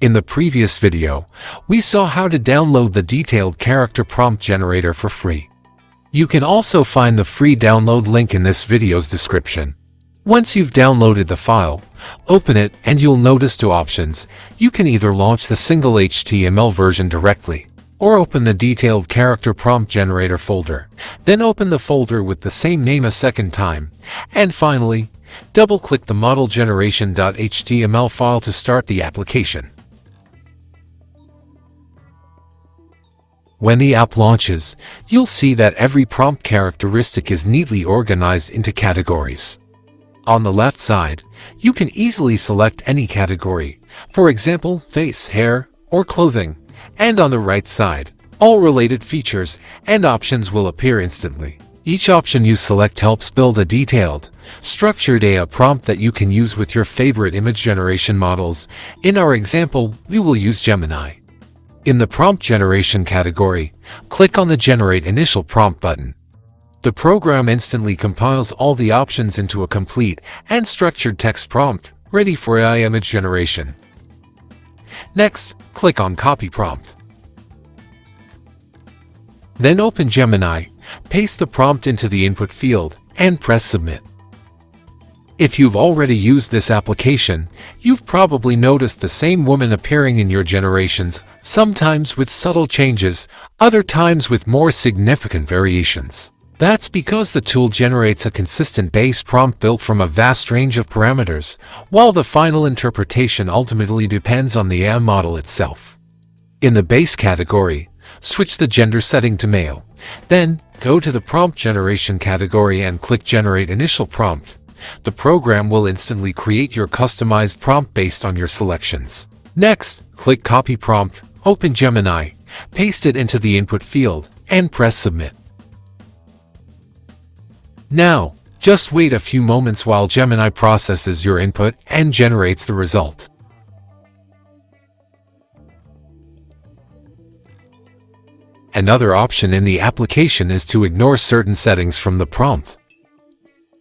In the previous video, we saw how to download the detailed character prompt generator for free. You can also find the free download link in this video's description. Once you've downloaded the file, open it and you'll notice two options. You can either launch the single HTML version directly, or open the detailed character prompt generator folder, then open the folder with the same name a second time, and finally, double-click the model generation.html file to start the application. When the app launches, you'll see that every prompt characteristic is neatly organized into categories. On the left side, you can easily select any category, for example, face, hair, or clothing, and on the right side, all related features and options will appear instantly. Each option you select helps build a detailed, structured AI prompt that you can use with your favorite image generation models. In our example, we will use Gemini. In the prompt generation category, click on the Generate Initial Prompt button. The program instantly compiles all the options into a complete and structured text prompt, ready for AI image generation. Next, click on Copy Prompt. Then open Gemini, paste the prompt into the input field, and press Submit. If you've already used this application, you've probably noticed the same woman appearing in your generations, sometimes with subtle changes, other times with more significant variations. That's because the tool generates a consistent base prompt built from a vast range of parameters, while the final interpretation ultimately depends on the AI model itself. In the base category, switch the gender setting to male. Then, go to the prompt generation category and click Generate Initial Prompt. The program will instantly create your customized prompt based on your selections. Next, click Copy Prompt, open Gemini, paste it into the input field, and press Submit. Now, just wait a few moments while Gemini processes your input and generates the result. Another option in the application is to ignore certain settings from the prompt.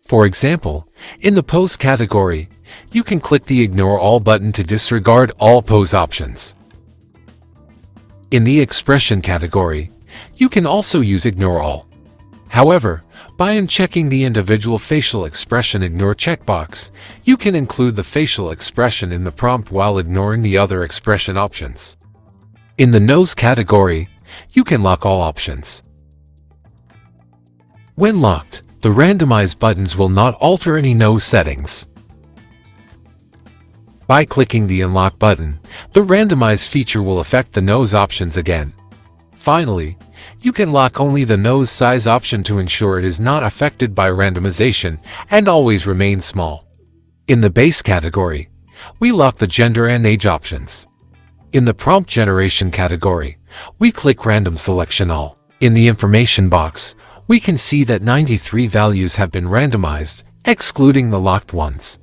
For example, in the Pose category, you can click the Ignore All button to disregard all pose options. In the Expression category, you can also use Ignore All. However, by unchecking the individual facial expression Ignore checkbox, you can include the facial expression in the prompt while ignoring the other expression options. In the Nose category, you can lock all options. When locked, the Randomize buttons will not alter any nose settings. By clicking the Unlock button, the Randomize feature will affect the nose options again. Finally, you can lock only the nose size option to ensure it is not affected by randomization and always remains small. In the Base category, we lock the gender and age options. In the Prompt Generation category, we click Random Selection All. In the information box, we can see that 93 values have been randomized, excluding the locked ones.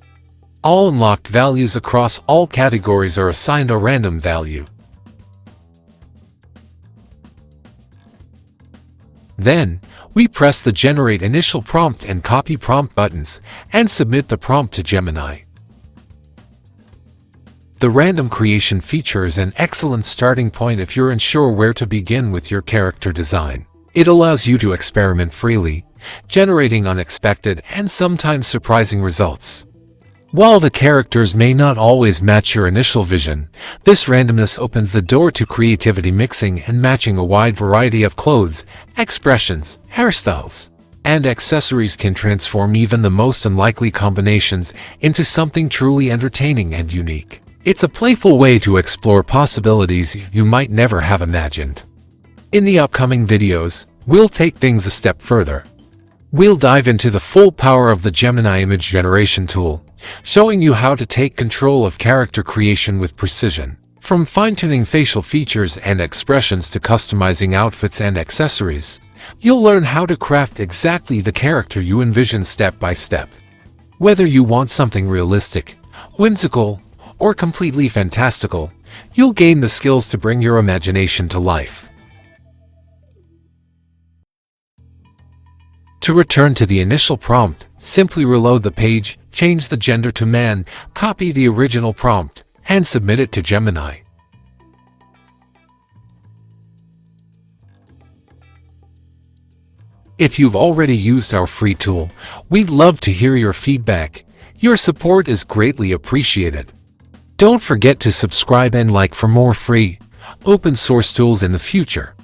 All unlocked values across all categories are assigned a random value. Then, we press the Generate Initial Prompt and Copy Prompt buttons and submit the prompt to Gemini. The random creation feature is an excellent starting point if you're unsure where to begin with your character design. It allows you to experiment freely, generating unexpected and sometimes surprising results. While the characters may not always match your initial vision, this randomness opens the door to creativity, mixing and matching a wide variety of clothes, expressions, hairstyles, and accessories can transform even the most unlikely combinations into something truly entertaining and unique. It's a playful way to explore possibilities you might never have imagined. In the upcoming videos, we'll take things a step further. We'll dive into the full power of the Gemini image generation tool, showing you how to take control of character creation with precision. From fine-tuning facial features and expressions to customizing outfits and accessories, you'll learn how to craft exactly the character you envision step by step. Whether you want something realistic, whimsical, or completely fantastical, you'll gain the skills to bring your imagination to life. To return to the initial prompt, simply reload the page, change the gender to man, copy the original prompt, and submit it to Gemini. If you've already used our free tool, we'd love to hear your feedback. Your support is greatly appreciated. Don't forget to subscribe and like for more free, open source tools in the future.